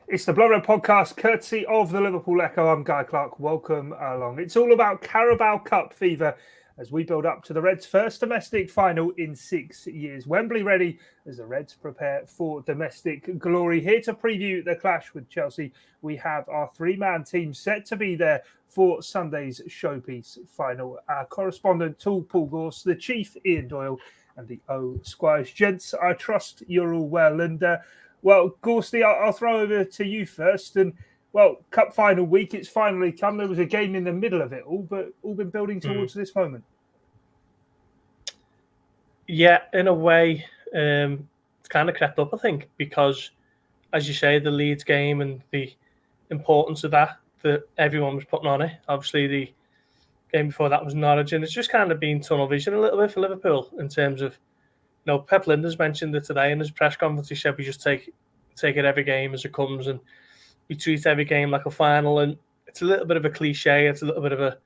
It's the Blood Red podcast, courtesy of the Liverpool Echo. I'm Guy Clarke. Welcome along. It's all about Carabao Cup fever as we build up to the Reds' first domestic final in 6 years. Wembley ready as the Reds prepare for domestic glory. Here to preview the clash with Chelsea, we have our three-man team set to be there for Sunday's showpiece final. Our correspondent, Paul Gorst, the chief, Ian Doyle, and the Theo Squires. Gents, I trust you're all well. And well, Gorsty, I'll throw over to you first. And, well, Cup final week, it's finally come. There was a game in the middle of it all, but all been building towards this moment. Yeah, in a way, it's kind of crept up, I think, because, as you say, the Leeds game and the importance of that everyone was putting on it. Obviously, the game before that was Norwich, and it's just kind of been tunnel vision a little bit for Liverpool in terms of, Pep Lijnders mentioned it today in his press conference. He said we just take it every game as it comes, and we treat every game like a final. And it's a little bit of a cliche. It's a little bit of a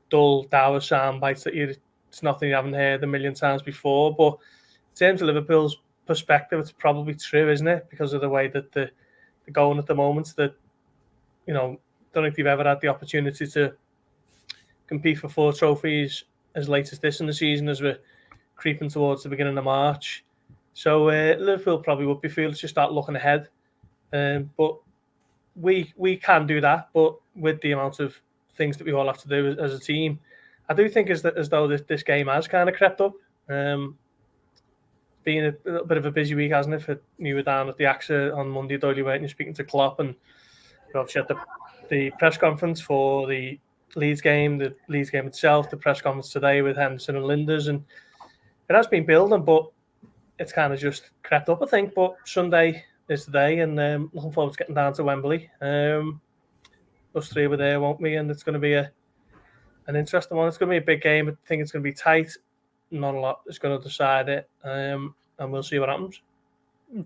dull, dour soundbite that it's nothing you haven't heard a million times before. But in terms of Liverpool's perspective, it's probably true, isn't it? Because of the way that they're going at the moment. That don't think they've ever had the opportunity to compete for 4 trophies as late as this in the season, as we're creeping towards the beginning of March. So Liverpool probably would be foolish to start looking ahead. But we can do that, but with the amount of things that we all have to do as a team, I do think as though this game has kind of crept up. Been a little bit of a busy week, hasn't it? You were down at the AXA on Monday, Doyle, weren't you, speaking to Klopp, and you obviously had the press conference for the Leeds game itself, the press conference today with Henderson and Lijnders, and it has been building, but it's kind of just crept up, I think. But Sunday is the day, and looking forward to getting down to Wembley. Us three were there, won't we? And it's going to be an interesting one. It's going to be a big game. I think it's going to be tight. Not a lot is going to decide it, and we'll see what happens.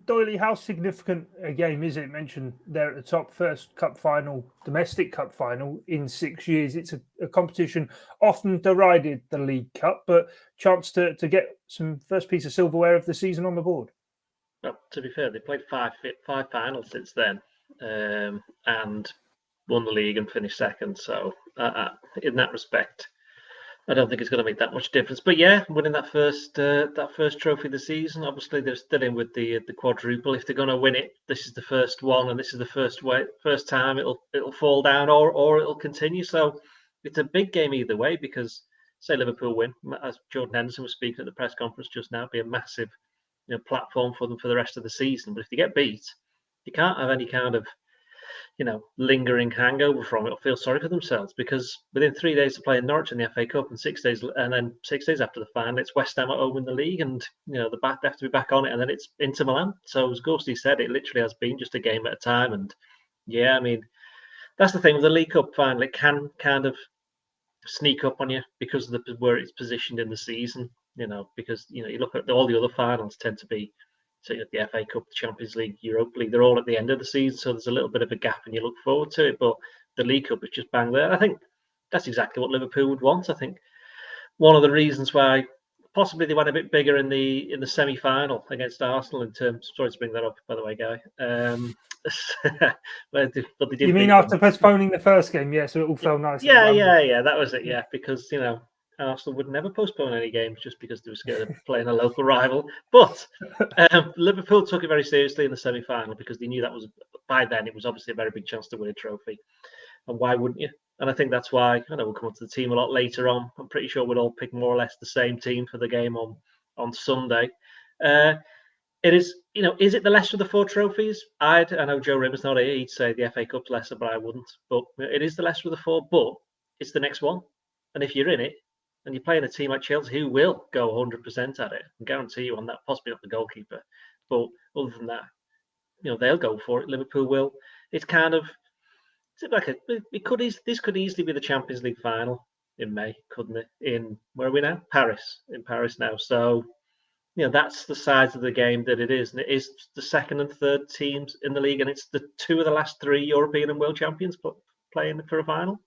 Doyley, how significant a game is it? Mentioned there at the top, first cup final, domestic cup final in 6 years. It's a competition often derided, the League Cup, but chance to get some first piece of silverware of the season on the board. Well, to be fair, they played five finals since then, and won the league and finished second. So in that respect, I don't think it's going to make that much difference. But yeah, winning that first trophy of the season, obviously they're still in with the quadruple. If they're going to win it, this is the first one, and this is the first time it'll fall down or it'll continue. So it's a big game either way, because say Liverpool win, as Jordan Henderson was speaking at the press conference just now, it'd be a massive platform for them for the rest of the season. But if they get beat, you can't have any kind of lingering hangover from it or feel sorry for themselves, because within 3 days of playing Norwich in the FA Cup and 6 days after the final, it's West Ham at home in the league, and they have to be back on it, and then it's Inter Milan. So as Ghosty said, it literally has been just a game at a time. And yeah, I mean, that's the thing with the League Cup final. It can kind of sneak up on you because of where it's positioned in the season, because you look at all the other finals tend to be, so the FA Cup, the Champions League, Europa League, they're all at the end of the season, so there's a little bit of a gap and you look forward to it. But the League Cup is just bang there. I think that's exactly what Liverpool would want. I think one of the reasons why possibly they went a bit bigger in the semi-final against Arsenal in terms. Sorry to bring that up, by the way, Guy. You mean after postponing the first game? Yeah, so it all fell nice. Yeah, that was it. Yeah, because Arsenal would never postpone any games just because they were scared of playing a local rival. But Liverpool took it very seriously in the semi-final because they knew that was, by then, it was obviously a very big chance to win a trophy. And why wouldn't you? And I think that's why, I know we'll come on to the team a lot later on. I'm pretty sure we'll all pick more or less the same team for the game on Sunday. It is, is it the lesser of the 4 trophies? I know Joe Rimmer's not here. He'd say the FA Cup's lesser, but I wouldn't. But it is the lesser of the 4, but it's the next one. And if you're in it, and you're playing a team like Chelsea who will go 100% at it, I guarantee you on that, possibly not the goalkeeper, but other than that, they'll go for it. Liverpool will. It's kind of, this could easily be the Champions League final in May, couldn't it? In, where are we now? In Paris now. So, that's the size of the game that it is. And it is the second and third teams in the league, and it's the 2 of the last 3 European and world champions playing for a final.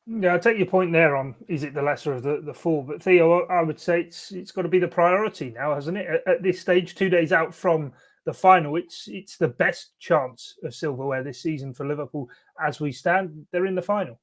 Yeah, I take your point there on, is it the lesser of the 4? But Theo, I would say it's got to be the priority now, hasn't it? At this stage, 2 days out from the final. It's the best chance of silverware this season for Liverpool as we stand. They're in the final.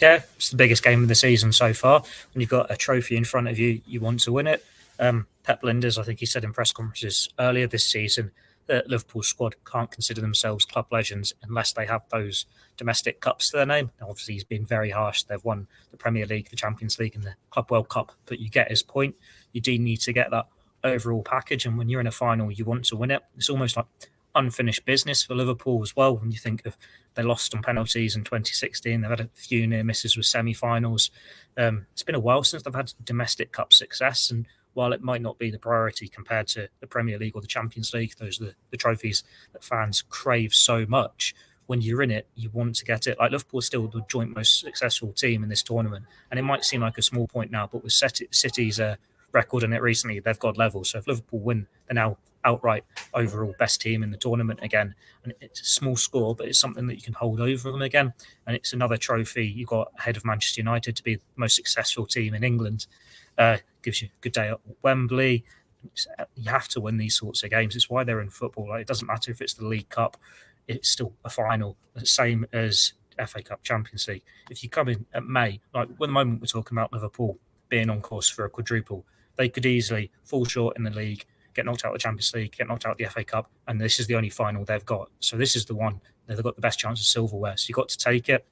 Yeah, it's the biggest game of the season so far. When you've got a trophy in front of you, you want to win it. Pep Linders, I think he said in press conferences earlier this season that Liverpool squad can't consider themselves club legends unless they have those domestic cups to their name. Now, obviously, he's been very harsh. They've won the Premier League, the Champions League, and the Club World Cup. But you get his point. You do need to get that overall package. And when you're in a final, you want to win it. It's almost like unfinished business for Liverpool as well. When you think of they lost on penalties in 2016, they've had a few near misses with semi-finals. It's been a while since they've had domestic cup success, and while it might not be the priority compared to the Premier League or the Champions League, those are the trophies that fans crave so much. When you're in it, you want to get it. Like Liverpool is still the joint most successful team in this tournament, and it might seem like a small point now, but with City's record in it recently, they've got level. So if Liverpool win, they're now outright overall best team in the tournament again. And it's a small score, but it's something that you can hold over them again. And it's another trophy you got ahead of Manchester United to be the most successful team in England. Gives you a good day at Wembley. You have to win these sorts of games. It's why they're in football. Like, it doesn't matter if it's the League Cup, it's still a final, the same as FA Cup, Champions League. If you come in at May, like at the moment we're talking about Liverpool being on course for a quadruple, they could easily fall short in the league, get knocked out of the Champions League, get knocked out of the FA Cup, and this is the only final they've got. So this is the one they've got the best chance of silverware. So you've got to take it.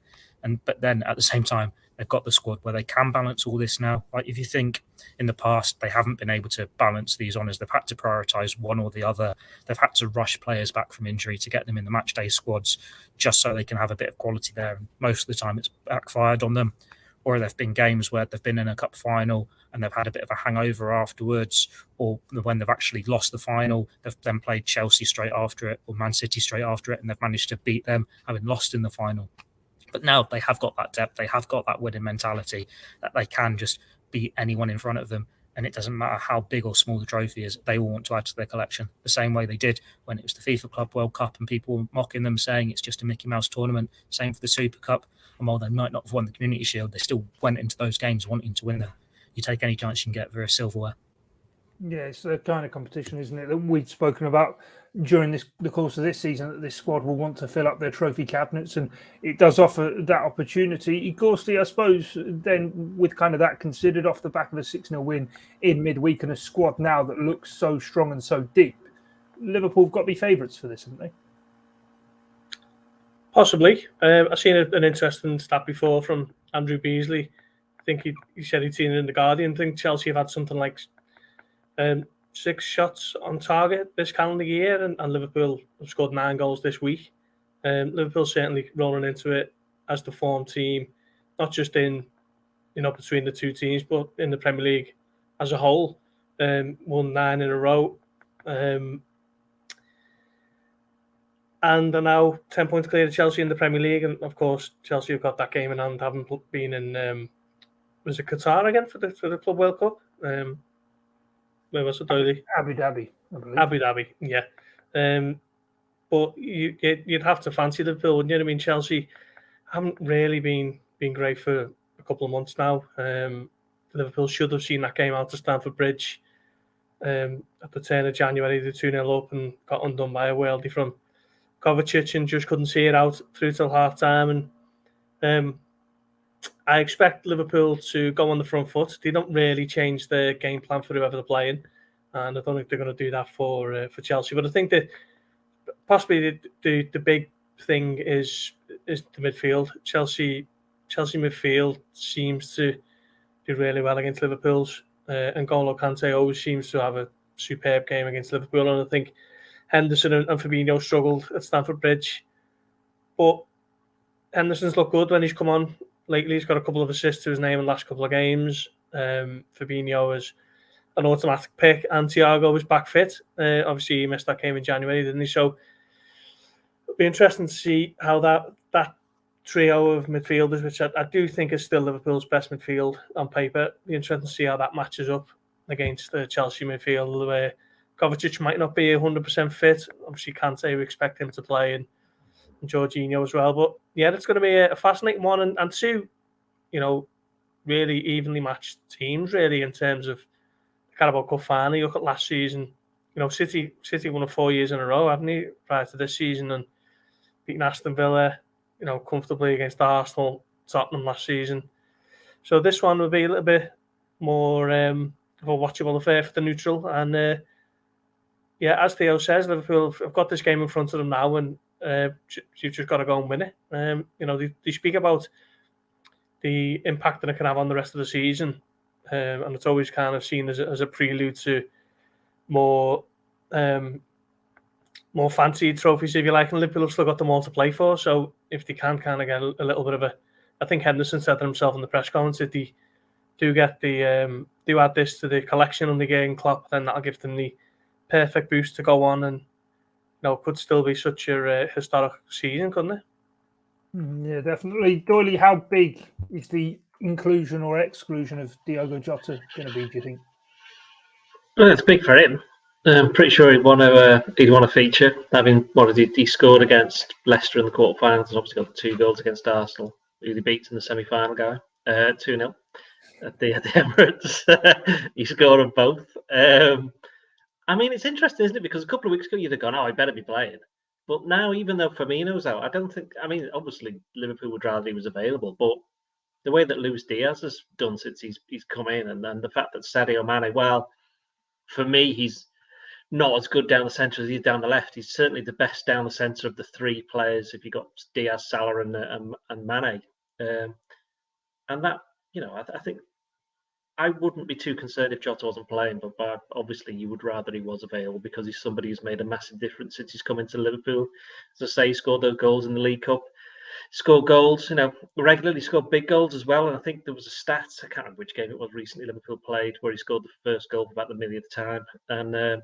But then at the same time, they've got the squad where they can balance all this now. Like if you think in the past they haven't been able to balance these honours, they've had to prioritise one or the other. They've had to rush players back from injury to get them in the matchday squads just so they can have a bit of quality there. And most of the time it's backfired on them. Or there have been games where they've been in a cup final and they've had a bit of a hangover afterwards, or when they've actually lost the final, they've then played Chelsea straight after it or Man City straight after it, and they've managed to beat them, having lost in the final. But now they have got that depth, they have got that winning mentality that they can just beat anyone in front of them. And it doesn't matter how big or small the trophy is, they all want to add to their collection. The same way they did when it was the FIFA Club World Cup and people were mocking them, saying it's just a Mickey Mouse tournament. Same for the Super Cup. And while they might not have won the Community Shield, they still went into those games wanting to win them. You take any chance you can get for a silverware. Yeah, it's the kind of competition, isn't it, that we've spoken about during the course of this season, that this squad will want to fill up their trophy cabinets, and it does offer that opportunity. Gorsty, I suppose, then with kind of that considered off the back of a 6-0 win in midweek and a squad now that looks so strong and so deep, Liverpool have got to be favourites for this, haven't they? Possibly. I've seen an interesting stat before from Andrew Beasley. I think he said he'd seen it in The Guardian. I think Chelsea have had something like 6 shots on target this calendar year, and Liverpool have scored 9 goals this week. Liverpool's certainly rolling into it as the form team, not just in between the two teams, but in the Premier League as a whole. Won 9 in a row. And are now 10 points clear of Chelsea in the Premier League. And of course, Chelsea have got that game in hand, haven't been in, was it Qatar again for the Club World Cup? Where was it, Doyle? Abu Dhabi, I believe. Abu Dhabi, yeah. But you'd have to fancy Liverpool, wouldn't you? I mean, Chelsea haven't really been great for a couple of months now. Liverpool should have seen that game out to Stamford Bridge at the turn of January. They 2-0 up and got undone by a worldie from Kovacic and just couldn't see it out through till half time. And I expect Liverpool to go on the front foot. They don't really change their game plan for whoever they're playing, and I don't think they're going to do that for Chelsea. But I think that possibly the big thing is the midfield. Chelsea midfield seems to do really well against Liverpool's, and N'Golo Kante always seems to have a superb game against Liverpool. And I think Henderson and Fabinho struggled at Stamford Bridge, but Henderson's looked good when he's come on lately. He's got a couple of assists to his name in the last couple of games. Fabinho is an automatic pick, and Thiago is back fit. Obviously, he missed that game in January, didn't he? So it'll be interesting to see how that trio of midfielders, which I do think is still Liverpool's best midfield on paper, it'll be interesting to see how that matches up against the Chelsea midfield, where Kovacic might not be 100% fit. Obviously, Kante, we expect him to play, and Jorginho as well. But yeah, it's going to be a fascinating one, and two, really evenly matched teams, really, in terms of the Carabao Cup Final. You look at last season, City won it 4 years in a row, haven't they, prior to this season, and beating Aston Villa, comfortably against Arsenal, Tottenham last season. So this one will be a little bit more of a watchable affair for the neutral. And as Theo says, Liverpool have got this game in front of them now, and you've just got to go and win it. They speak about the impact that it can have on the rest of the season, and it's always kind of seen as a prelude to more fancied trophies, if you like, and Liverpool have still got them all to play for. So if they can kind of get a little bit of I think Henderson said to himself in the press conference, if they do get do add this to the collection under Jurgen Klopp, then that'll give them the perfect boost to go on, and could still be such a historic season, couldn't it? Yeah, definitely. Doyle, how big is the inclusion or exclusion of Diogo Jota going to be, do you think? Well, it's big for him. I'm pretty sure he'd want to feature. Having he scored against Leicester in the quarterfinals, and obviously got 2 goals against Arsenal, who he beat in the semi-final, 2-0 at the Emirates. He scored on both. It's interesting, isn't it? Because a couple of weeks ago you'd have gone, "Oh, I better be playing." But now, even though Firmino's out, I don't think. Obviously Liverpool would rather he was available, but the way that Luis Diaz has done since he's come in, and the fact that Sadio Mane, well, for me, he's not as good down the centre as he is down the left. He's certainly the best down the centre of the 3 players. If you got Diaz, Salah, and Mane, and that, I think I wouldn't be too concerned if Jota wasn't playing, but obviously you would rather he was available because he's somebody who's made a massive difference since he's come into Liverpool. As I say, he scored those goals in the League Cup. Scored goals, regularly scored big goals as well. And I think there was a stat, I can't remember which game it was recently Liverpool played, where he scored the first goal for about the millionth time. And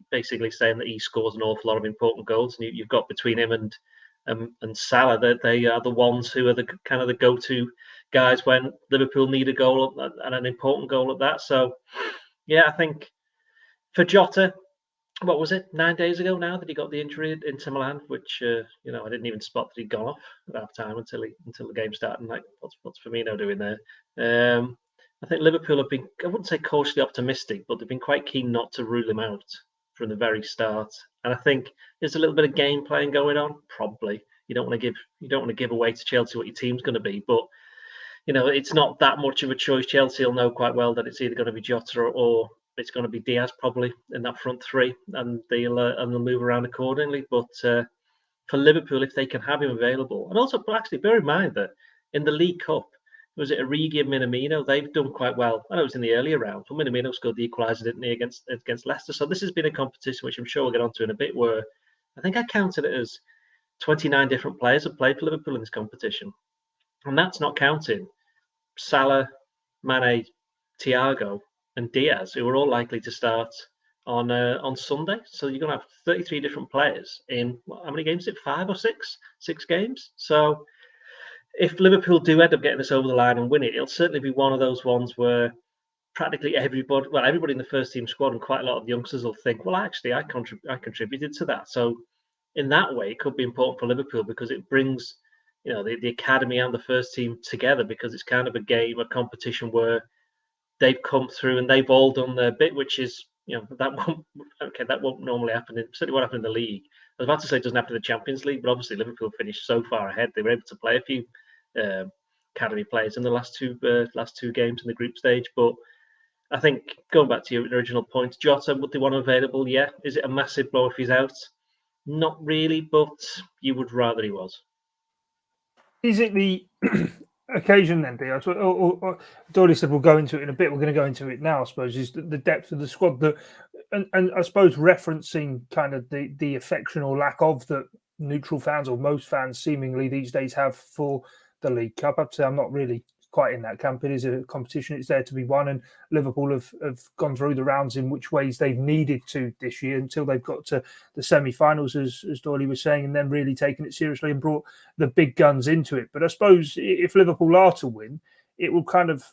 basically saying that he scores an awful lot of important goals. And you've got between him and Salah, that they are the ones who are the kind of the go-to guys when Liverpool need a goal, and an important goal at that. So, yeah, I think for Jota, what was it, 9 days ago now that he got the injury into Milan, which I didn't even spot that he'd gone off at half time until the game started. And like, what's Firmino doing there? I think Liverpool have been, I wouldn't say cautiously optimistic, but they've been quite keen not to rule him out from the very start. And I think there's a little bit of game playing going on. Probably you don't want to give away to Chelsea what your team's going to be, but it's not that much of a choice. Chelsea will know quite well that it's either going to be Jota or it's going to be Diaz probably in that front 3, and they'll move around accordingly. But for Liverpool, if they can have him available, and also, but actually bear in mind that in the League Cup, was it Origi and Minamino? They've done quite well. I know it was in the earlier round, but Minamino scored the equaliser, didn't he, against Leicester? So this has been a competition which I'm sure we'll get onto in a bit, where I think I counted it as 29 different players have played for Liverpool in this competition, and that's not counting Salah, Mane, Thiago, and Diaz, who are all likely to start on Sunday. So you're going to have 33 different players in how many games? Is it 5 or 6? 6 games. So if Liverpool do end up getting this over the line and win it, it'll certainly be one of those ones where practically everybody in the first team squad and quite a lot of youngsters will think, well, actually, I contributed to that. So in that way, it could be important for Liverpool because it brings the academy and the first team together, because it's kind of a competition where they've come through and they've all done their bit, which is, that won't normally happen. Certainly won't happen in the league. I was about to say it doesn't happen in the Champions League, but obviously Liverpool finished so far ahead. They were able to play a few academy players in the last two games in the group stage. But I think, going back to your original point, Jota, would they want him available? Yeah. Is it a massive blow if he's out? Not really, but you would rather he was. Is it the occasion then, Diaz? Doyle said we'll go into it in a bit. We're going to go into it now, I suppose, is the depth of the squad. And I suppose referencing kind of the affection or lack of that neutral fans, or most fans seemingly these days, have for the League Cup. I'd say I'm not really quite in that camp. It is a competition. It's there to be won, and Liverpool have gone through the rounds in which ways they've needed to this year until they've got to the semi-finals, as Doyle was saying, and then really taken it seriously and brought the big guns into it. But I suppose if Liverpool are to win, it will kind of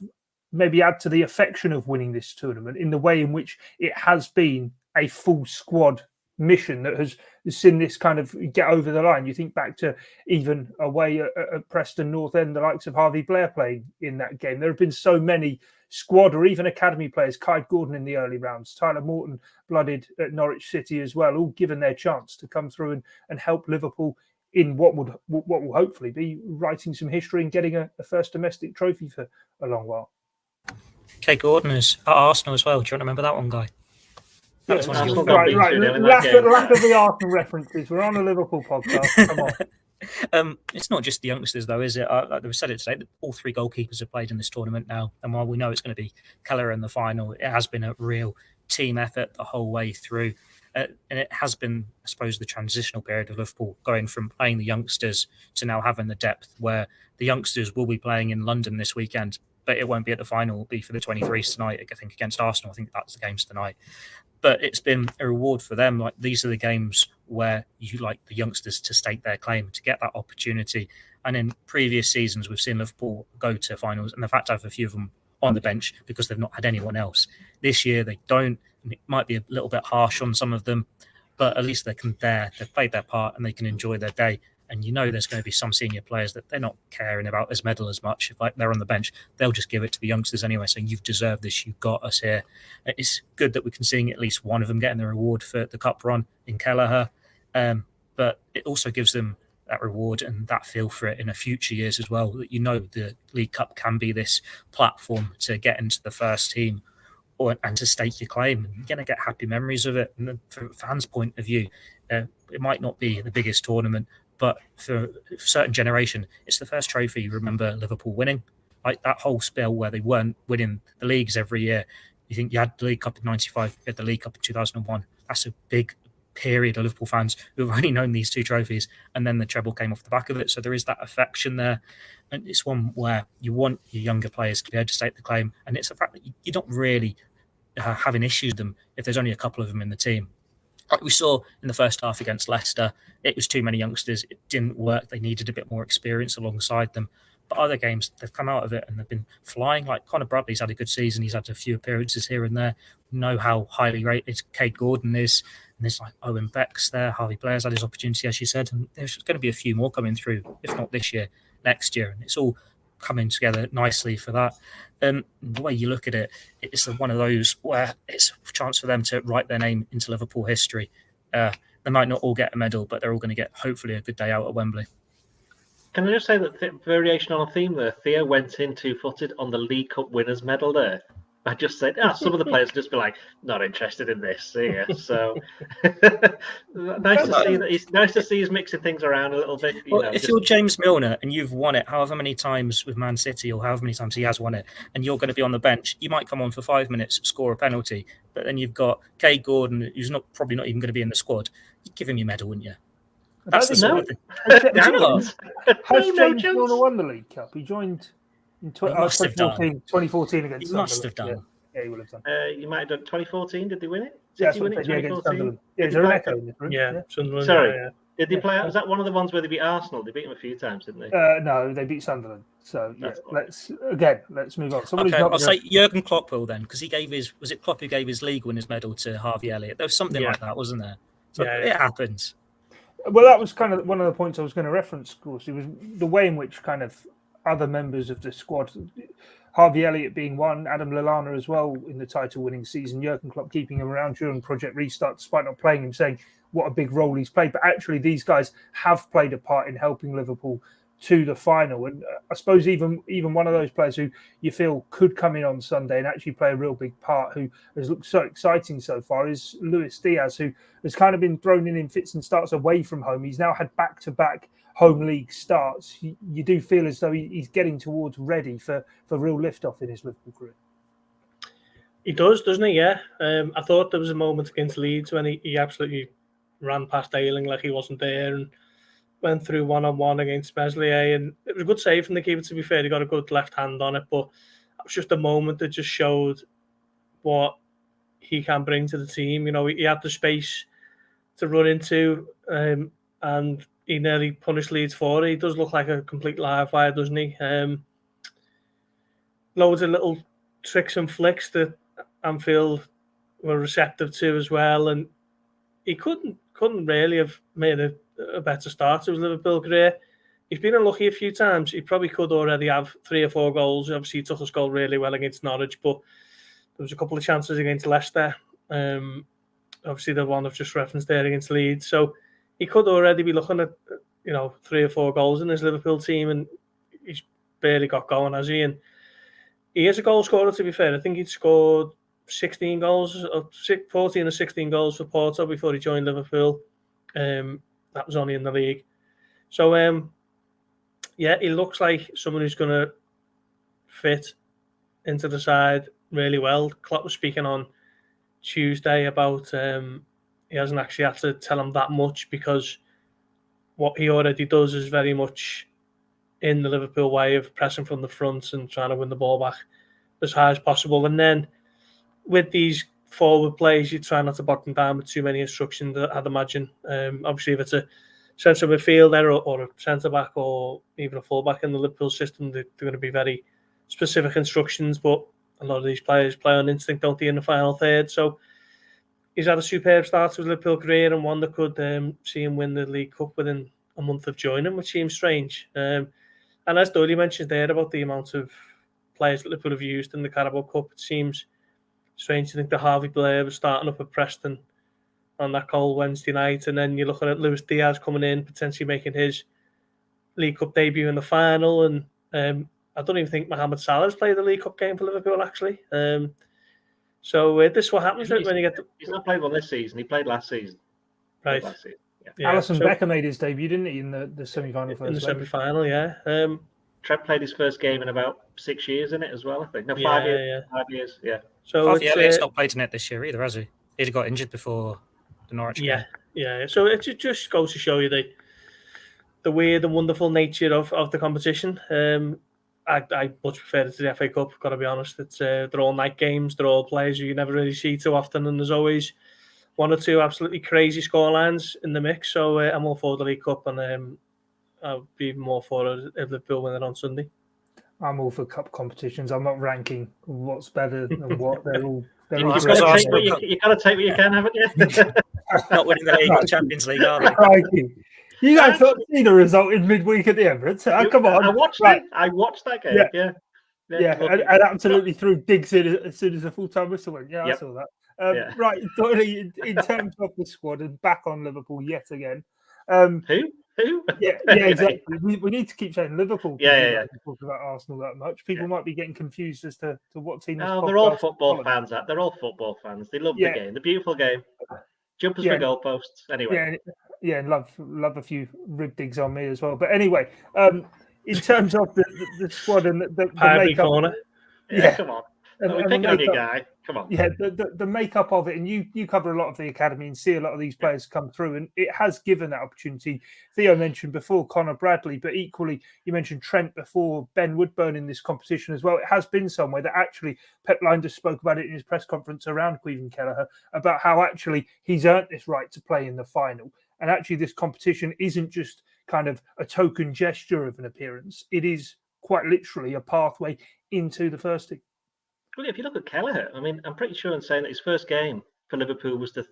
maybe add to the affection of winning this tournament in the way in which it has been a full squad mission that has seen this kind of get over the line. You think back to even away at Preston North End, the likes of Harvey Blair playing in that game. There have been so many squad or even academy players, Kai Gordon in the early rounds, Tyler Morton blooded at Norwich City as well, all given their chance to come through and help Liverpool in what will hopefully be writing some history and getting a first domestic trophy for a long while. Kai Gordon is at Arsenal as well. Do you want to remember that one, Guy? That was one of your right. Lack of the Arsenal references. We're on a Liverpool podcast. Come on. It's not just the youngsters, though, is it? Like we said it today, that all three goalkeepers have played in this tournament now. And while we know it's going to be Keller in the final, it has been a real team effort the whole way through. And it has been, I suppose, the transitional period of Liverpool going from playing the youngsters to now having the depth where the youngsters will be playing in London this weekend, but it won't be at the final. It'll be for the 23s tonight, I think, against Arsenal. I think that's the games tonight. But it's been a reward for them. Like, these are the games where you like the youngsters to stake their claim, to get that opportunity. And in previous seasons, we've seen Liverpool go to finals, and they've had to have a few of them on the bench because they've not had anyone else. This year, they don't. And it might be a little bit harsh on some of them, but at least they've played their part and they can enjoy their day. And you know there's going to be some senior players that they're not caring about this medal as much. If they're on the bench, they'll just give it to the youngsters anyway, saying, you've deserved this, you've got us here. It's good that we can see at least one of them getting the reward for the cup run in Kelleher. But it also gives them that reward and that feel for it in a future years as well. That you know the League Cup can be this platform to get into the first team and to stake your claim. You're going to get happy memories of it. And from a fan's point of view, it might not be the biggest tournament, but for a certain generation, it's the first trophy you remember Liverpool winning. Like that whole spell where they weren't winning the leagues every year. You think you had the League Cup in 95, you had the League Cup in 2001. That's a big period of Liverpool fans who have only known these two trophies, and then the treble came off the back of it. So there is that affection there. And it's one where you want your younger players to be able to stake the claim. And it's the fact that you're not really having issues with them if there's only a couple of them in the team. Like we saw in the first half against Leicester, it was too many youngsters. It didn't work. They needed a bit more experience alongside them. But other games, they've come out of it and they've been flying. Like Connor Bradley's had a good season. He's had a few appearances here and there. We know how highly rated Kai Gordon is. And there's like Owen Beck's there. Harvey Blair's had his opportunity, as you said. And there's going to be a few more coming through, if not this year, next year. And it's all coming together nicely for that. The way you look at it, it's one of those where it's a chance for them to write their name into Liverpool history. They might not all get a medal, but they're all going to get, hopefully, a good day out at Wembley. Can I just say that variation on a theme there? Theo went in two-footed on the League Cup winners medal there. I just said, some of the players just be like, not interested in this. See ya. So nice to see he's mixing things around a little bit. If you're James Milner and you've won it however many times with Man City or however many times he has won it, and you're going to be on the bench, you might come on for 5 minutes, score a penalty, but then you've got Kai Gordon, who's probably not even going to be in the squad. You'd give him your medal, wouldn't you? That's the sort of thing. Has James Milner won the League Cup? He joined in 2014 against Sunderland. He must have done. Yeah, he will have done. You might have done 2014, did they win it? Did he win it against Sunderland? Yeah, is there an echo in this room? Yeah, Sunderland. Sorry. Did they play? Was that one of the ones where they beat Arsenal? They beat them a few times, didn't they? No, they beat Sunderland. So let's move on. I'll say Jurgen Klopp will then, because was it Klopp who gave his league winners medal to Harvey Elliott? There was something like that, wasn't there? So it happens. Well, that was kind of one of the points I was going to reference, of course. It was the way in which kind of other members of the squad, Harvey Elliott being one, Adam Lallana as well in the title-winning season, Jurgen Klopp keeping him around during Project Restart despite not playing him, saying what a big role he's played. But actually, these guys have played a part in helping Liverpool to the final. And I suppose even one of those players who you feel could come in on Sunday and actually play a real big part, who has looked so exciting so far, is Luis Diaz, who has kind of been thrown in fits and starts away from home. He's now had back-to-back home league starts. You do feel as though he's getting towards ready for real lift-off in his Liverpool career. He does, doesn't he? Yeah. I thought there was a moment against Leeds when he absolutely ran past Ayling like he wasn't there and went through one-on-one against Meslier, and it was a good save from the keeper, to be fair. He got a good left hand on it, but it was just a moment that just showed what he can bring to the team. You know, he had the space to run into, and he nearly punished Leeds for it. He does look like a complete live wire, doesn't he? Loads of little tricks and flicks that Anfield were receptive to as well, and he couldn't really have made a better start to his Liverpool career. he's been unlucky a few times. He probably could already have 3 or 4 goals. Obviously, he took his goal really well against Norwich, but there was a couple of chances against Leicester. Obviously, the one I've just referenced there against Leeds. So he could already be looking at 3 or 4 goals in his Liverpool team, and he's barely got going, has he? And he is a goal scorer, to be fair. I think he'd scored 16 goals, 14 or 16 goals for Porto before he joined Liverpool. That was only in the league. So, he looks like someone who's going to fit into the side really well. Klopp was speaking on Tuesday about he hasn't actually had to tell him that much, because what he already does is very much in the Liverpool way of pressing from the front and trying to win the ball back as high as possible. And then with these forward plays, you try not to bog them down with too many instructions, I'd imagine. Obviously, if it's a centre midfielder or a centre-back or even a full-back in the Liverpool system, they're going to be very specific instructions, but a lot of these players play on instinct, don't they, in the final third? So he's had a superb start to his Liverpool career, and one that could see him win the League Cup within a month of joining, which seems strange. And as Doyle mentioned there about the amount of players that Liverpool have used in the Carabao Cup, it seems strange to think that Harvey Blair was starting up at Preston on that cold Wednesday night, and then you're looking at Luis Diaz coming in, potentially making his League Cup debut in the final, and I don't even think Mohamed Salah's played the League Cup game for Liverpool, actually. So this is what happens when you get... He's not played one this season. He played last season. Right. Yeah. Alisson Becker made his debut, didn't he, in the semi-final? In the semi-final, yeah. Trent played his first game in about 6 years in it as well, I think. No, 5 years. Yeah. 5 years, yeah. So Elliott's not played in it this year either, has he? He'd got injured before the Norwich game. Yeah. So it just goes to show you the weird and wonderful nature of the competition. I much prefer it to the FA Cup, got to be honest. It's they're all night games, they're all players you never really see too often, and there's always 1 or 2 absolutely crazy scorelines in the mix. So I'm all for the League Cup, and I'll be even more for it if Liverpool win it on Sunday. I'm all for cup competitions. I'm not ranking what's better than what. You've got to take what you can, haven't you? Not winning the league or Champions League, are they? You guys thought see the result in midweek at the Emirates. Come on. I watched it. I watched that game. Yeah. And absolutely threw digs in as soon as the full-time whistle went. I saw that. Right, Doyle, in terms of the squad and back on Liverpool yet again. Who? Yeah, exactly. We need to keep saying Liverpool. Yeah. Talk about Arsenal that much. People might be getting confused as to what team. No, they're all football fans. They're all football fans. They love the game, the beautiful game. Jumpers for goalposts. Anyway. Yeah, and love a few rib digs on me as well. But anyway, in terms of the squad and the makeup, corner. Come on. We're picking on your guy. Come on. Yeah, the makeup of it, and you cover a lot of the academy and see a lot of these players come through, and it has given that opportunity. Theo mentioned before Connor Bradley, but equally you mentioned Trent before, Ben Woodburn in this competition as well. It has been somewhere that actually Pep Lijnders spoke about it in his press conference around Caoimhin Kelleher about how actually he's earned this right to play in the final. And actually this competition isn't just kind of a token gesture of an appearance. It is quite literally a pathway into the first team. Well, if you look at Kelleher, I mean, I'm pretty sure in saying that his first game for Liverpool was the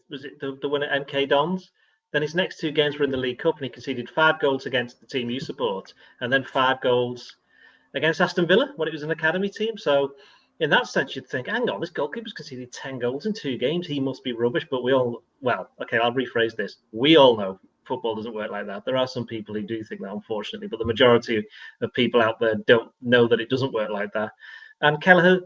win at MK Dons. Then his next 2 games were in the League Cup, and he conceded 5 goals against the team you support, and then 5 goals against Aston Villa when it was an academy team. So in that sense, you'd think, hang on, this goalkeeper's conceded 10 goals in 2 games. He must be rubbish. But I'll rephrase this. We all know football doesn't work like that. There are some people who do think that, unfortunately, but the majority of people out there don't know that it doesn't work like that. And Kelleher,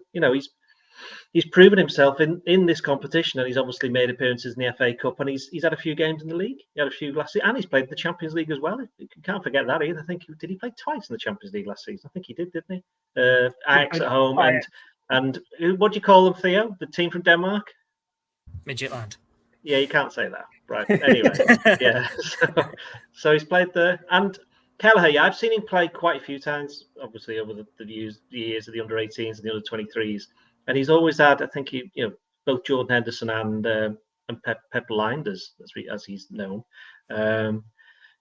he's proven himself in this competition, and he's obviously made appearances in the FA Cup, and he's had a few games in the league. He had a few last season, and he's played the Champions League as well. You can't forget that either. I think did he play twice in the Champions League last season? I think he did, didn't he? Ajax at home, and what do you call them, Theo? The team from Denmark? Midgetland. Yeah, you can't say that. Right. Anyway, yeah. So he's played there, and Kelleher, I've seen him play quite a few times, obviously over the years of the under-18s and the under-23s, and he's always had, I think, both Jordan Henderson and Pep Lijnders, as he's known.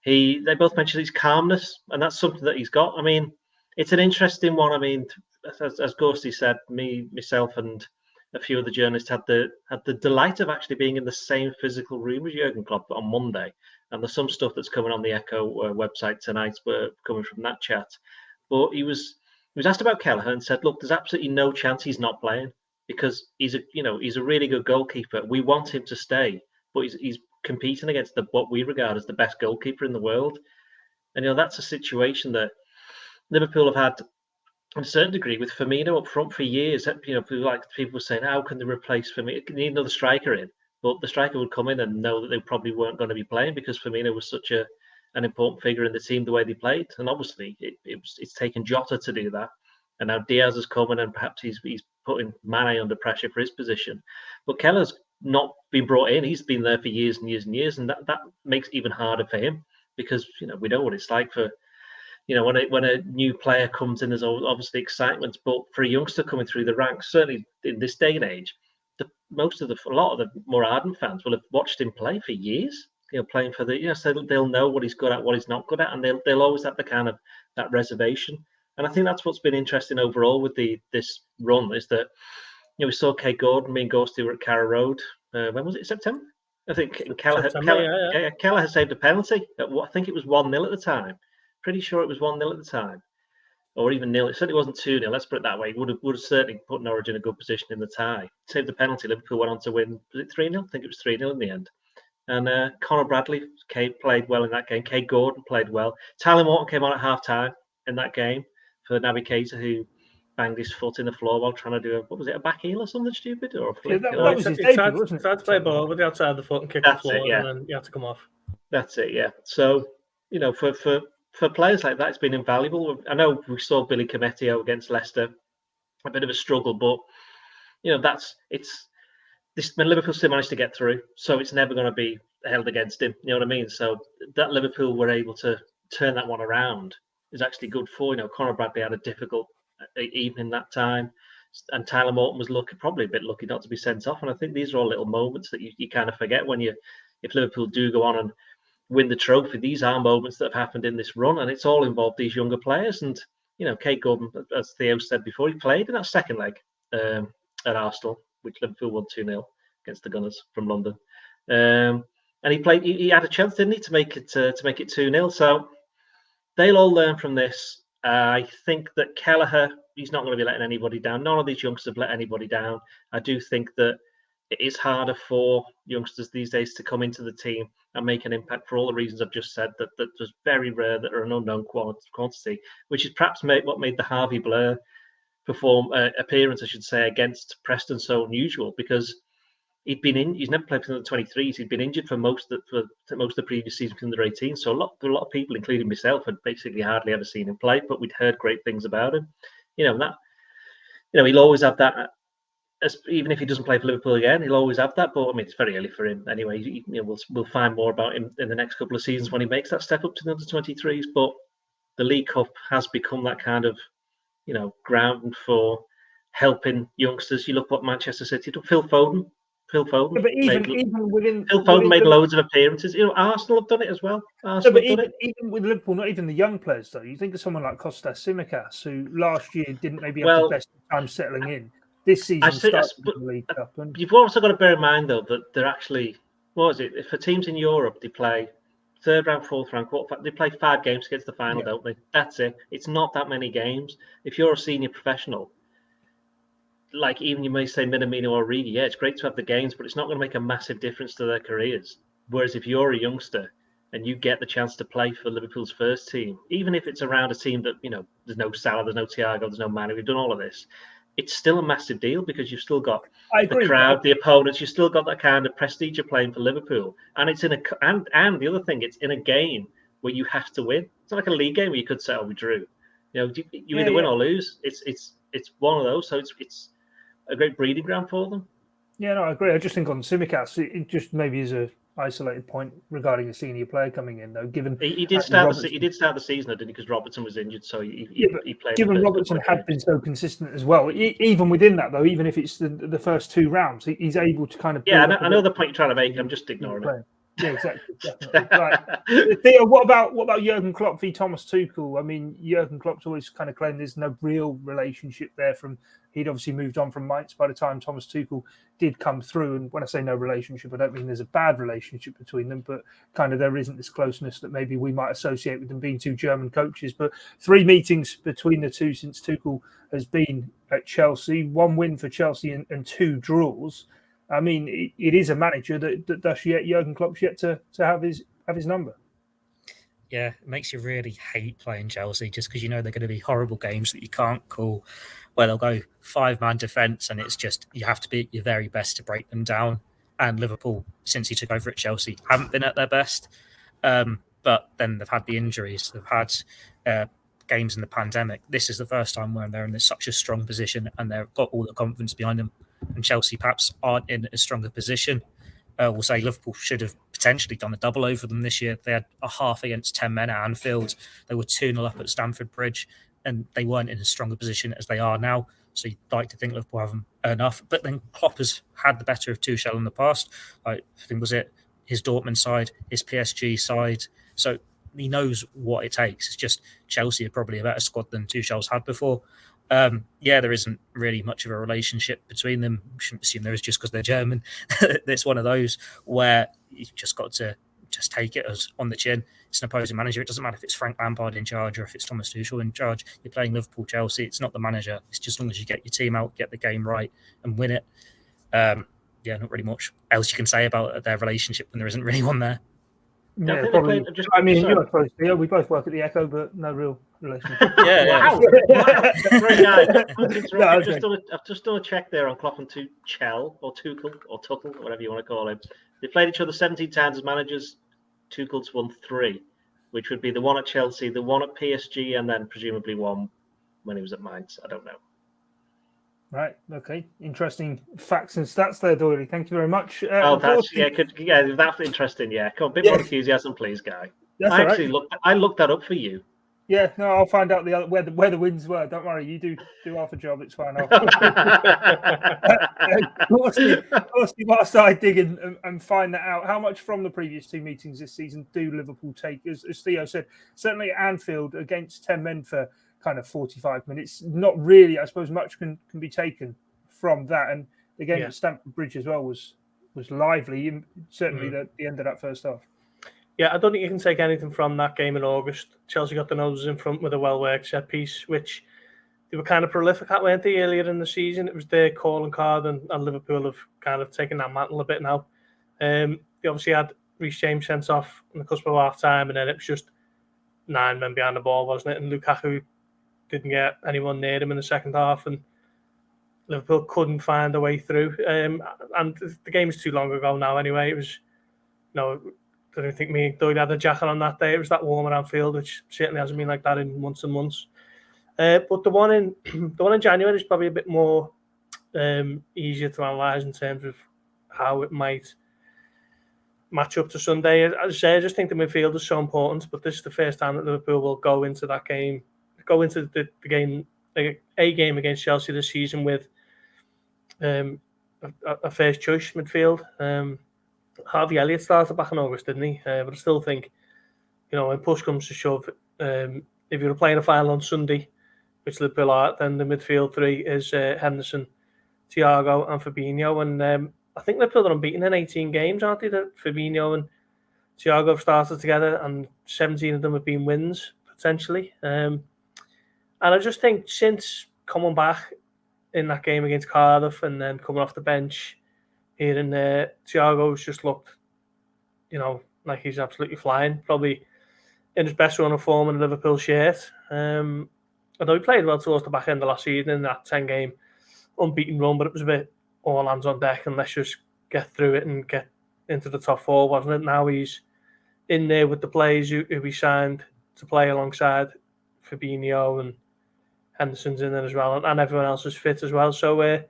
They both mentioned his calmness, and that's something that he's got. I mean, it's an interesting one. I mean, as Gorsty said, myself, and a few of the journalists had the delight of actually being in the same physical room as Jurgen Klopp on Monday. And there's some stuff that's coming on the Echo website tonight, coming from that chat. But he was asked about Kelleher and said, "Look, there's absolutely no chance he's not playing because he's a really good goalkeeper. We want him to stay, but he's competing against what we regard as the best goalkeeper in the world." And that's a situation that Liverpool have had, to a certain degree, with Firmino up front for years. People were saying, "How can they replace Firmino? They need another striker in." But the striker would come in and know that they probably weren't going to be playing because Firmino was such an important figure in the team the way they played. And obviously, it's taken Jota to do that. And now Diaz has come in and perhaps he's putting Mane under pressure for his position. But Kelleher's not been brought in. He's been there for years and years and years. And that makes it even harder for him because, we know what it's like for, when a new player comes in, there's obviously excitement. But for a youngster coming through the ranks, certainly in this day and age, a lot of the more ardent fans will have watched him play for years, playing for so they'll know what he's good at, what he's not good at, and they'll always have the kind of that reservation. And I think that's what's been interesting overall with this run is that, we saw Kay Gordon, me and Gorst were at Carrow Road. When was it? September? I think Kelleher saved a penalty. I think it was 1-0 at the time. Pretty sure it was 1-0 at the time. Or even nil. It certainly wasn't 2-0. Let's put it that way. Would have certainly put Norwich in a good position in the tie. Saved the penalty. Liverpool went on to win. Was it 3-0? I think it was 3-0 in the end. And Conor Bradley played well in that game. Kay Gordon played well. Tyler Morton came on at half-time in that game for Naby Keita, who banged his foot in the floor while trying to do a back heel or something stupid? Or a flip? That was his debut, wasn't it? Tried to play a ball with the outside of the foot and kick the floor, and then you had to come off. That's it, yeah. So, for players like that, it's been invaluable. I know we saw Billy Cometio against Leicester, a bit of a struggle, but when Liverpool still managed to get through, so it's never going to be held against him. You know what I mean? So that Liverpool were able to turn that one around is actually good for. Conor Bradley had a difficult evening that time, and Tyler Morton was probably a bit lucky not to be sent off. And I think these are all little moments that you kind of forget if Liverpool do go on and win the trophy. These are moments that have happened in this run, and it's all involved these younger players. And Kay Gordon, as Theo said before, he played in that second leg at Arsenal, which Liverpool won 2-0 against the Gunners from London. And he played. He had a chance, didn't he, to make it 2-0. So they'll all learn from this. I think that Kelleher, he's not going to be letting anybody down. None of these youngsters have let anybody down. I do think that it is harder for youngsters these days to come into the team and make an impact for all the reasons I've just said, that there's very rare that are an unknown quantity, which is perhaps what made the Harvey Blair appearance, I should say, against Preston so unusual, because he's never played for the 23s. He'd been injured for most of the previous season under 18. So a lot of people, including myself, had basically hardly ever seen him play, but we'd heard great things about him. He'll always have that. Even if he doesn't play for Liverpool again, he'll always have that. But I mean, it's very early for him anyway. We'll find more about him in the next couple of seasons when he makes that step up to the under 23s. But the League Cup has become that kind of ground for helping youngsters. You look what Manchester City did. Phil Foden. Yeah, but even within Phil Foden made loads of appearances. Arsenal have done it as well. Even with Liverpool, not even the young players though. You think of someone like Kostas Tsimikas, who last year didn't maybe have the best time settling in. This season starts with the League Cup. You've also got to bear in mind though that they're actually, for teams in Europe, they play third round, fourth round, quarter. They play 5 games against the final, don't they? That's it. It's not that many games. If you're a senior professional, like even you may say Minamino or Origi, it's great to have the games, but it's not going to make a massive difference to their careers. Whereas if you're a youngster and you get the chance to play for Liverpool's first team, even if it's around a team that, there's no Salah, there's no Thiago, there's no Mane, we've done all of this, it's still a massive deal because you've still got the crowd, the opponents, you've still got that kind of prestige of playing for Liverpool. And it's and the other thing, it's in a game where you have to win. It's not like a league game where you could say, we drew. You either win or lose. It's one of those. So it's a great breeding ground for them. Yeah, no, I agree. I just think on Tsimikas, it just maybe is a isolated point regarding a senior player coming in, though. Given he did start the season, didn't he? Because Robertson was injured, so he played. Given Robertson had been so consistent as well, even within that though, even if it's the first 2 rounds, he's able to kind of. Yeah, I know the point you're trying to make. I'm just ignoring it. Yeah, exactly. Definitely. Right. Theo, what about Jurgen Klopp v Thomas Tuchel? I mean, Jurgen Klopp's always kind of claimed there's no real relationship there. He'd obviously moved on from Mainz by the time Thomas Tuchel did come through. And when I say no relationship, I don't mean there's a bad relationship between them, but kind of there isn't this closeness that maybe we might associate with them being two German coaches. But 3 meetings between the two since Tuchel has been at Chelsea, 1 win for Chelsea and 2 draws. I mean, it is a manager that does yet Jurgen Klopp's yet to have his number. Yeah, it makes you really hate playing Chelsea just because you know they're going to be horrible games that you can't call, where they'll go 5-man defence and it's just you have to be at your very best to break them down. And Liverpool, since he took over at Chelsea, haven't been at their best. But then they've had the injuries, they've had games in the pandemic. This is the first time where they're in such a strong position and they've got all the confidence behind them. And Chelsea perhaps aren't in a stronger position. We'll say Liverpool should have potentially done a double over them this year. They had a half against 10 men at Anfield. They were 2-0 up at Stamford Bridge, and they weren't in a stronger position as they are now. So you'd like to think Liverpool have enough. But then Klopp has had the better of Tuchel in the past. I think was it his Dortmund side, his PSG side. So he knows what it takes. It's just Chelsea are probably a better squad than Tuchel's had before. There isn't really much of a relationship between them. You shouldn't assume there is just because they're German. It's one of those where you've just got to just take it as on the chin. It's an opposing manager. It doesn't matter if it's Frank Lampard in charge or if it's Thomas Tuchel in charge. You're playing Liverpool, Chelsea. It's not the manager. It's just as long as you get your team out, get the game right and win it. Not really much else you can say about their relationship when there isn't really one there. Yeah, probably. I mean, you're not supposed to. We both work at the Echo, but no real relationship. Wow. Great guy. I've just done a check there on Klopp and Tuchel or Tuchel, whatever you want to call him. They played each other 17 times as managers. Tuchel's won 3, which would be the one at Chelsea, the one at PSG, and then presumably one when he was at Mainz. I don't know. Right. Okay. Interesting facts and stats there, Doyle. Thank you very much. That's interesting. Yeah. Come on, a bit more enthusiasm, please, Guy. I looked that up for you. Yeah. No, I'll find out where the wins were. Don't worry. You do half a job. It's fine. Whilst I dig in and find that out, how much from the previous 2 meetings this season do Liverpool take? As Theo said, certainly at Anfield against 10 men for kind of 45 minutes. Not really, I suppose, much can be taken from that. And the game at Stamford Bridge as well was lively, certainly the end of that first half. Yeah, I don't think you can take anything from that game in August. Chelsea got the noses in front with a well-worked set piece, which they were kind of prolific at, weren't they, earlier in the season? It was their calling card, and Liverpool have kind of taken that mantle a bit now. They obviously had Reece James sent off on the cusp of half-time, and then it was just 9 men behind the ball, wasn't it? And Lukaku didn't get anyone near him in the second half, and Liverpool couldn't find a way through. And the game was too long ago now anyway. It was, I don't think me and Doyle had a jacket on that day. It was that warm at Anfield, which certainly hasn't been like that in months and months. But the one in January is probably a bit more easier to analyse in terms of how it might match up to Sunday. As I say, I just think the midfield is so important, but this is the first time that Liverpool will go into the game against Chelsea this season with a first choice midfield. Harvey Elliott started back in August, didn't he? But I still think, when push comes to shove, if you're playing a final on Sunday, which Liverpool are, then the midfield 3 is Henderson, Thiago and Fabinho. And I think Liverpool are unbeaten in 18 games, aren't they? That Fabinho and Thiago have started together, and 17 of them have been wins, potentially. And I just think since coming back in that game against Cardiff and then coming off the bench here and there, Thiago's just looked, like he's absolutely flying. Probably in his best run of form in a Liverpool shirt. Although he played well towards the back end of last season in that 10-game unbeaten run, but it was a bit all hands on deck and let's just get through it and get into the top 4, wasn't it? Now he's in there with the players who he signed to play alongside Fabinho, and Henderson's in there as well, and everyone else is fit as well. So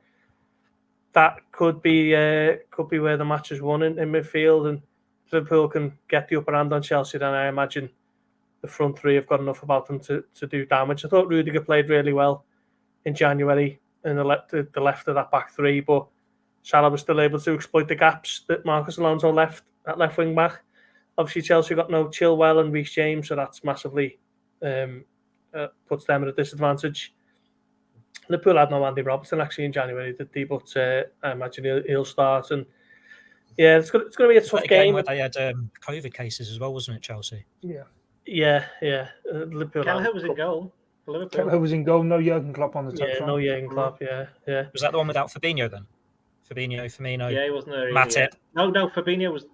that could be where the match is won in midfield, and if Liverpool can get the upper hand on Chelsea, then I imagine the front 3 have got enough about them to do damage. I thought Rudiger played really well in January in the left of that back 3, but Salah was still able to exploit the gaps that Marcus Alonso left, at left wing back. Obviously, Chelsea got no Chilwell and Reece James, so that's massively puts them at a disadvantage. Liverpool had no Andy Robertson actually in January, did they? But I imagine he'll start. And yeah, it's going to be a tough game. Where they had COVID cases as well, wasn't it, Chelsea? Yeah. Liverpool. Kelleher was in goal for Liverpool. Kelleher was in goal. No Jurgen Klopp on the touchline. Yeah, no Jurgen Klopp. Yeah. Was that the one without Fabinho then? Fabinho, Firmino. Yeah, he wasn't there. Matip. No, Fabinho was.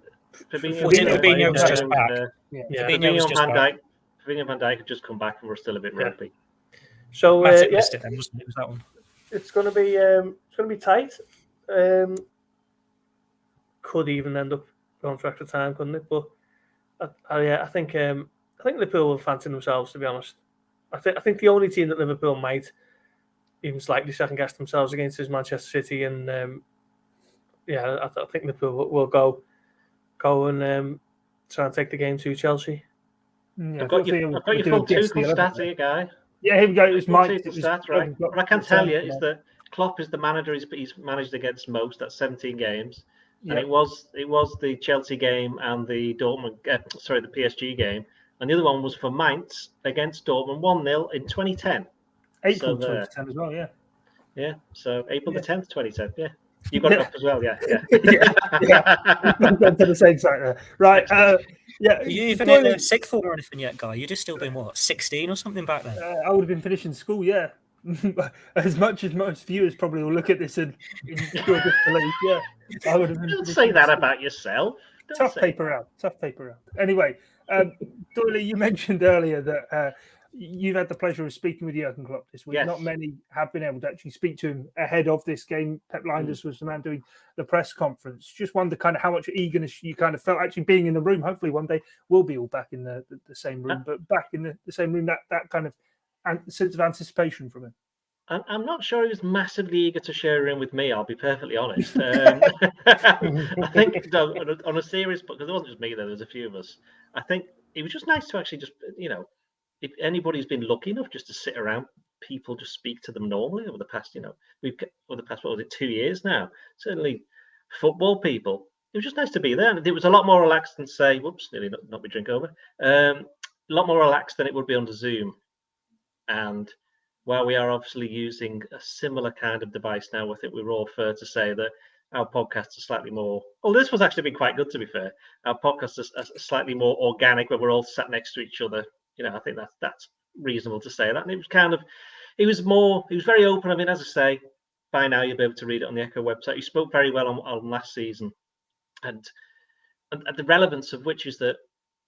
Fabinho was just back. Fabinho and Van Dijk. Fabinho and Van Dijk had just come back and were still a bit ropey. So Matip missed it then, wasn't it? It was that one. It's going to be tight. Could even end up going for extra time, couldn't it? But I think Liverpool will fancy themselves, to be honest. I think the only team that Liverpool might even slightly second guess themselves against is Manchester City, and I think Liverpool will go and try and take the game to Chelsea. I've got your full Tuchel stats here, guy. Yeah, here we go. It's Mike. Stats, right? What I can tell you is that Klopp is the manager he's managed against most. That's 17 games, and it was the Chelsea game and the the PSG game, and the other one was for Mainz against Dortmund 1-0 in 2010. April 2010 as well. Yeah. Yeah. So April the 10th, 2010. Yeah. You got it up as well, yeah. Gone to the same site there, right? Are you even in a sixth form or anything yet, guy? You'd have still been 16 or something back then. I would have been finishing school, yeah. As much as most viewers probably will look at this and enjoy disbelief, yeah. I would have been. Don't say that about yourself. Tough paper round. Anyway, Doyle, you mentioned earlier that you've had the pleasure of speaking with Jurgen Klopp this week. Yes. Not many have been able to actually speak to him ahead of this game. Pep Linders was the man doing the press conference. Just wonder kind of how much eagerness you kind of felt actually being in the room. Hopefully one day we'll be all back in the same room, but back in the same room, that kind of sense of anticipation from him. I'm not sure he was massively eager to share a room with me, I'll be perfectly honest. I think on a serious, because there wasn't just me there was a few of us. I think it was just nice to actually just, if anybody's been lucky enough just to sit around people, just speak to them normally over the past, what was it, 2 years now? Certainly football people. It was just nice to be there. And it was a lot more relaxed than say, whoops, nearly not my drink over. A lot more relaxed than it would be under Zoom. And while we are obviously using a similar kind of device now, I think we're all fair to say that our podcasts are slightly more. Well, this was actually been quite good, to be fair. Our podcasts are slightly more organic, where we're all sat next to each other. I think that's reasonable to say that. And it was very open. I mean, as I say, by now you'll be able to read it on the Echo website. You spoke very well on last season, and the relevance of which is that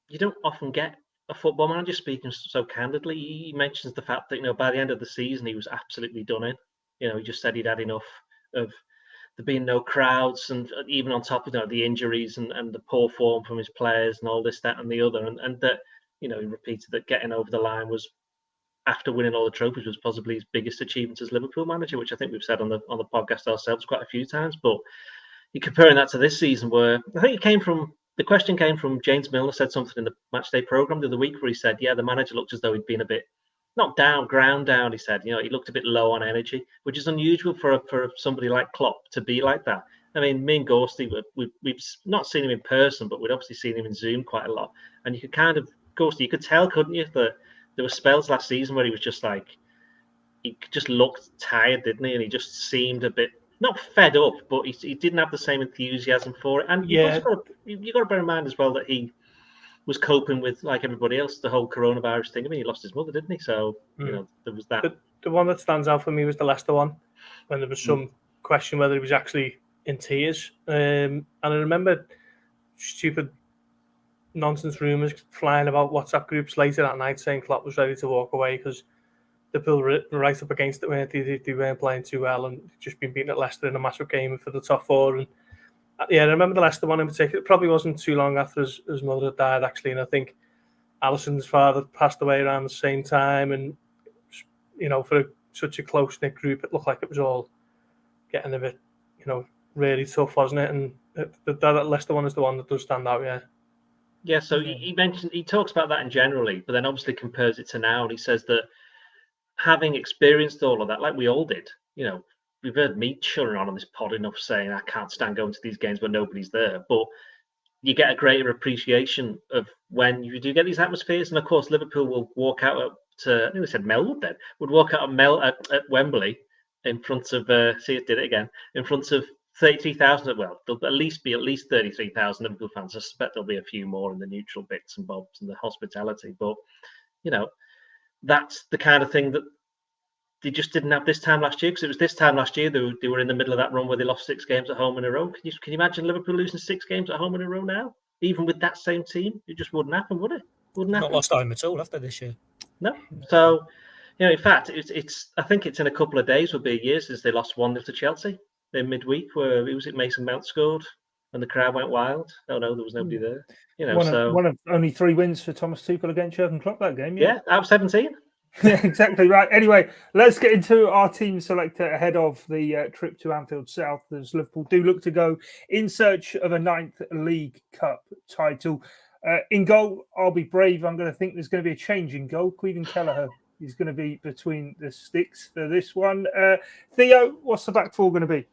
you don't often get a football manager speaking so candidly. He mentions the fact that by the end of the season he was absolutely done in. He just said he'd had enough of there being no crowds, and even on top of the injuries and the poor form from his players and all this, that, and the other, and that. He repeated that getting over the line was, after winning all the trophies, was possibly his biggest achievement as Liverpool manager, which I think we've said on the podcast ourselves quite a few times. But you're comparing that to this season, where I think the question came from James Milner, said something in the Matchday programme the other week where he said, the manager looked as though he'd been a bit, not down, ground down, he said. He looked a bit low on energy, which is unusual for somebody like Klopp to be like that. I mean, me and Gorsty, we've not seen him in person, but we'd obviously seen him in Zoom quite a lot. And you could kind of, Gorsty, you could tell, couldn't you, that there were spells last season where he was just like, he just looked tired, didn't he? And he just seemed a bit, not fed up, but he didn't have the same enthusiasm for it. And you've got to bear in mind as well that he was coping with, like everybody else, the whole coronavirus thing. I mean, he lost his mother, didn't he? So, there was that. The one that stands out for me was the Leicester one, when there was some question whether he was actually in tears. And I remember stupid nonsense rumours flying about WhatsApp groups later that night saying Klopp was ready to walk away because the Liverpool were right up against it, weren't they? They weren't playing too well and just been beaten at Leicester in a massive game for the top four. And I remember the Leicester one in particular. It probably wasn't too long after his mother had died, actually, and I think Alisson's father passed away around the same time. And for such a close-knit group, it looked like it was all getting a bit, really tough, wasn't it? And that Leicester one is the one that does stand out, yeah. Yeah, so he talks about that in generally, but then obviously compares it to now, and he says that having experienced all of that, like we all did, we've heard me churning on this pod enough saying I can't stand going to these games where nobody's there, but you get a greater appreciation of when you do get these atmospheres. And of course, Liverpool will walk out to, I think we said Melwood then, would walk out at Wembley in front of, see, it did it again, in front of 33,000. Well, there'll at least 33,000 Liverpool fans. I suspect there'll be a few more in the neutral bits and bobs and the hospitality. But, that's the kind of thing that they just didn't have this time last year, because it was this time last year they were in the middle of that run where they lost 6 games at home in a row. Can you imagine Liverpool losing 6 games at home in a row now? Even with that same team, it just wouldn't happen, would it? Wouldn't happen. Not lost home at all after this year. No. So, in fact, it's. I think it's in a couple of days will be a year since they lost 1-0 to Chelsea in midweek, where Mason Mount scored and the crowd went wild. Oh no, there was nobody there. One of only 3 wins for Thomas Tuchel against Jurgen Klopp that game. Yeah, out of 17. Yeah, exactly right. Anyway, let's get into our team selector ahead of the trip to Anfield South, as Liverpool do look to go in search of a 9th League Cup title. In goal, I'll be brave. I'm going to think there's going to be a change in goal. Caoimhin Kelleher is going to be between the sticks for this one. Theo, what's the back four going to be?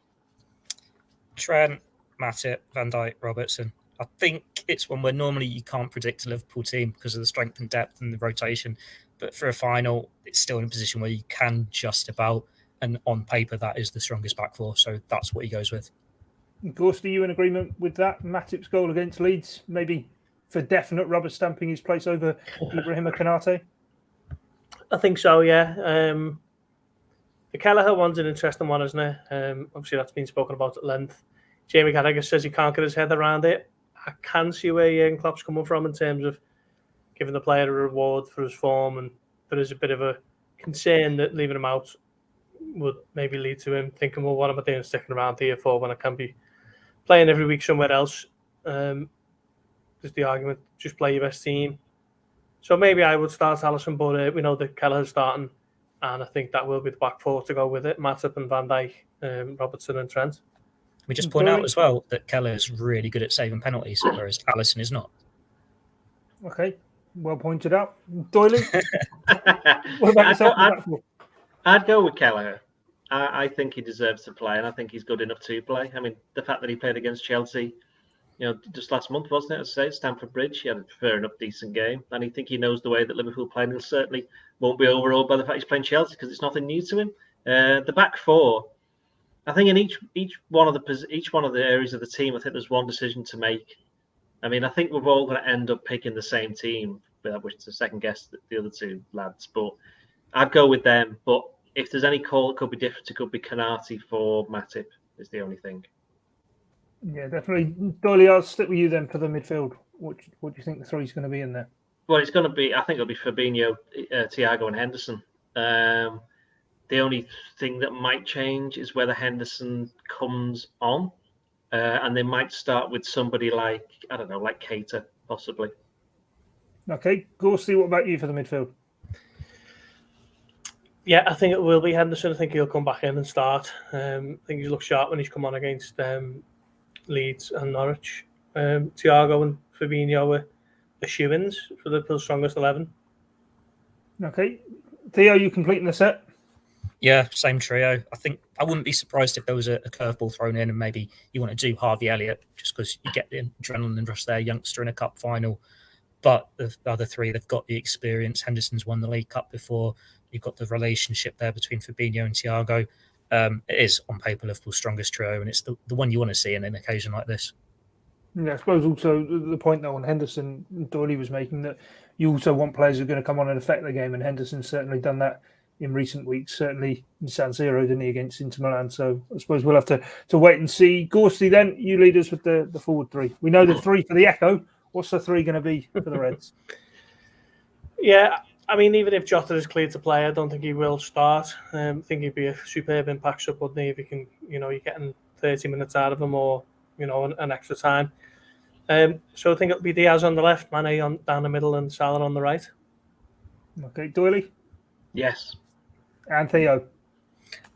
Trent, Matip, Van Dijk, Robertson. I think it's one where normally you can't predict a Liverpool team because of the strength and depth and the rotation. But for a final, it's still in a position where you can just about, and on paper, that is the strongest back four. So that's what he goes with. Gorst, are you in agreement with that? Matip's goal against Leeds, maybe for definite rubber stamping his place over Ibrahima Konate? I think so, yeah. The Kelleher one's an interesting one, isn't it? Obviously, that's been spoken about at length. Jamie Carragher says he can't get his head around it. I can see where Jurgen Klopp's coming from in terms of giving the player a reward for his form, and there is a bit of a concern that leaving him out would maybe lead to him thinking, well, what am I doing sticking around here for when I can be playing every week somewhere else? There's the argument, just play your best team. So maybe I would start Alisson, but we know that Kelleher's starting, and I think that will be the back four to go with it. Matip and Van Dijk, Robertson and Trent. We just point out as well that Kelleher is really good at saving penalties, whereas Alisson is not. Okay, well pointed out. Doyle, what about yourself? I'd go with Kelleher. I think he deserves to play, and I think he's good enough to play. I mean, the fact that he played against Chelsea, just last month, wasn't it? As I say, Stamford Bridge, he had a fair enough decent game, and I think he knows the way that Liverpool play, and he certainly won't be overawed by the fact he's playing Chelsea because it's nothing new to him. The back four, I think in each one of the areas of the team, I think there's one decision to make. I mean, I think we're all going to end up picking the same team, which is to second guess the other 2 lads. But I'd go with them. But if there's any call, it could be different. It could be Konate for Matip is the only thing. Yeah, definitely. Doyle, I'll stick with you then for the midfield. What do you think the 3's going to be in there? Well, it's going to be, I think it'll be Fabinho, Thiago and Henderson. The only thing that might change is whether Henderson comes on. And they might start with somebody like, I don't know, like Keita, possibly. Okay. Gorsty, what about you for the midfield? Yeah, I think it will be Henderson. I think he'll come back in and start. I think he's looked sharp when he's come on against Leeds and Norwich. Thiago and Fabinho are the shoo-ins for Liverpool's strongest 11. Okay. Theo, you completing the set? Yeah, same trio. I think I wouldn't be surprised if there was a curveball thrown in and maybe you want to do Harvey Elliott just because you get the adrenaline rush there, youngster in a cup final. But the other 3, they've got the experience. Henderson's won the League Cup before. You've got the relationship there between Fabinho and Thiago. It is, on paper, Liverpool's strongest trio, and it's the one you want to see in an occasion like this. Yeah, I suppose also the point, though, on Henderson, Doyle was making, that you also want players who are going to come on and affect the game, and Henderson's certainly done that in recent weeks, certainly in San Siro, didn't he, against Inter Milan? So I suppose we'll have to wait and see. Gorsty, then, you lead us with the forward 3. We know the 3 for the Echo. What's the 3 going to be for the Reds? Yeah, I mean, even if Jota is cleared to play, I don't think he will start. I think he'd be a superb impact sub, wouldn't he, if he can, you're getting 30 minutes out of him or, an extra time. So I think it'll be Diaz on the left, Mane down the middle and Salah on the right. Okay, Doyle? Yes. And Theo?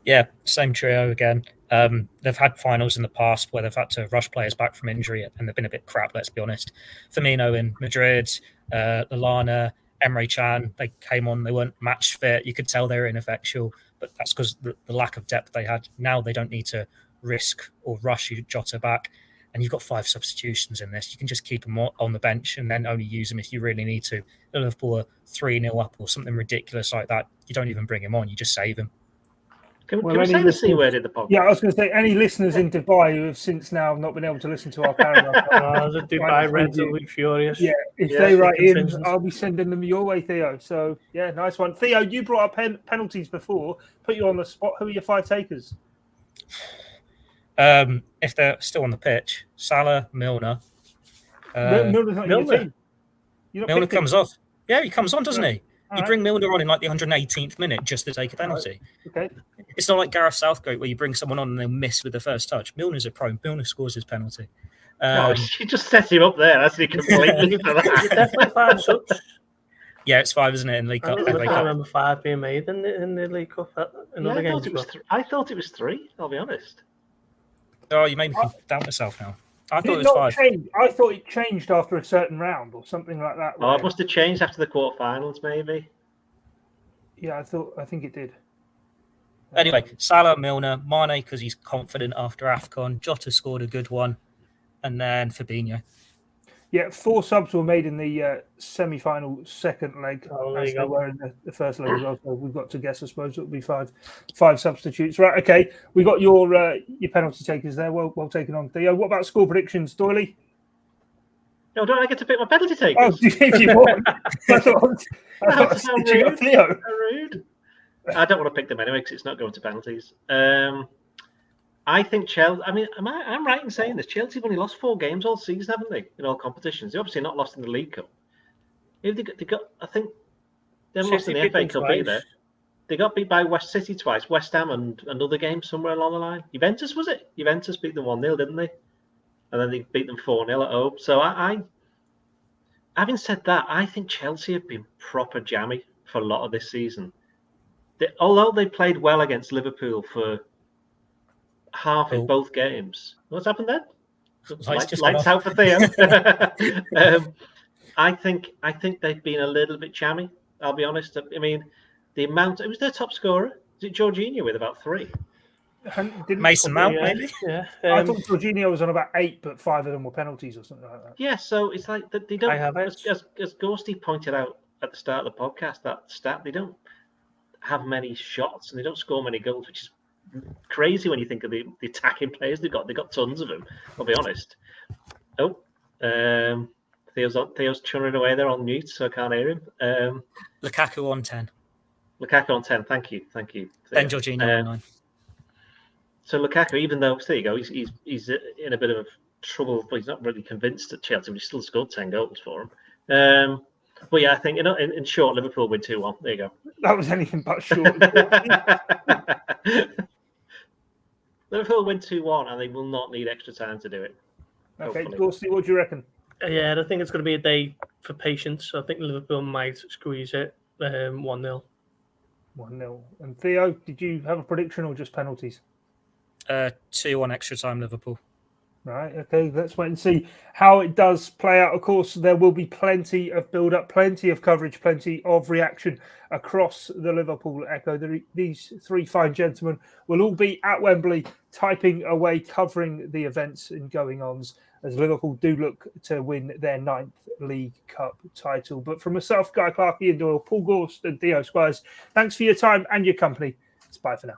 Yeah, same trio again. They've had finals in the past where they've had to rush players back from injury and they've been a bit crap, let's be honest. Firmino in Madrid, Lallana, Emre Can, they came on, they weren't match fit. You could tell they were ineffectual, but that's because the lack of depth they had. Now they don't need to risk or rush Jota back. and you've got 5 substitutions in this. You can just keep them on the bench and then only use them if you really need to. Liverpool are 3-0 up or something ridiculous like that. You don't even bring him on, you just save him. Can we say the C word in the podcast? Yeah, I was going to say, any listeners in Dubai who have since now not been able to listen to our Carabao Cup. The Dubai Reds will be furious. Yeah, if they write in, I'll be sending them your way, Theo. So, yeah, nice one. Theo, you brought up penalties before. Put you on the spot. Who are your 5 takers? If they're still on the pitch, Salah, Milner. Milner's not your team. Milner comes off. Yeah, he comes on, doesn't he? You Right. bring Milner on in like the 118th minute just to take a penalty. Right. Okay. It's not like Gareth Southgate where you bring someone on and they'll miss with the first touch. Milner's a pro. Milner scores his penalty. No, she just set him up there, hasn't he, completely for that? Definitely 5 such. Yeah, it's 5, isn't it? In League Cup. I remember 5 being made in the League Cup. Another game. I thought it was 3, I'll be honest. Oh, you made me doubt myself now. I thought Did it was 5. I thought it changed after a certain round or something like that. Oh, it must have changed after the quarterfinals, maybe. Yeah, I think it did. Anyway, Salah, Milner, Mane because he's confident after AFCON. Jota scored a good one. And then Fabinho. Yeah, 4 subs were made in the semi-final second leg, as they were in the first leg as well. So we've got to guess, I suppose, it would be 5 substitutes. Right, okay. We got your penalty takers there. Well taken on, Theo. What about score predictions, Doyley? No, don't I get to pick my penalty takers? Oh, if you want. I thought I was rude. Theo. Rude. I don't want to pick them anyway because it's not going to penalties. I think Chelsea. I mean, I'm right in saying this. Chelsea have only lost 4 games all season, haven't they? In all competitions, they're obviously not lost in the League Cup. They got. I think they haven't lost in the FA Cup either. They got beat by West City twice, West Ham, and another game somewhere along the line. Juventus, was it? Juventus beat them 1-0, didn't they? And then they beat them 4-0 at home. So I having said that, I think Chelsea have been proper jammy for a lot of this season. Although they played well against Liverpool for half of both games. What's happened then? Lights out for Theo. I think they've been a little bit jammy. I'll be honest. I mean, the amount. It was their top scorer. Is it Jorginho with about 3? Mason Mount, maybe. Yeah. I thought Jorginho was on about 8, but 5 of them were penalties or something like that. Yeah. So it's like they don't. As Gorsty pointed out at the start of the podcast, that stat, they don't have many shots and they don't score many goals, which is crazy when you think of the attacking players they've got. They've got tons of them. I'll be honest. Theo's churning away there on mute, so I can't hear him. Lukaku on 10. Lukaku on 10. Thank you. Then Jorginho on 9. So Lukaku, even though there you go, he's in a bit of trouble, but he's not really convinced at Chelsea. But he still scored 10 goals for him. But yeah, I think in short, Liverpool win 2-1. There you go. That was anything but short. Liverpool win 2-1, and they will not need extra time to do it. Okay, Gorsty, what do you reckon? Yeah, I think it's going to be a day for patience. I think Liverpool might squeeze it 1-0. 1-0. And Theo, did you have a prediction or just penalties? 2-1 extra time, Liverpool. Right, okay, let's wait and see how it does play out. Of course, there will be plenty of build-up, plenty of coverage, plenty of reaction across the Liverpool Echo. These 3 fine gentlemen will all be at Wembley, typing away, covering the events and going-ons as Liverpool do look to win their 9th League Cup title. But from myself, Guy Clarke, Ian Doyle, Paul Gorst and Theo Squires, thanks for your time and your company. It's bye for now.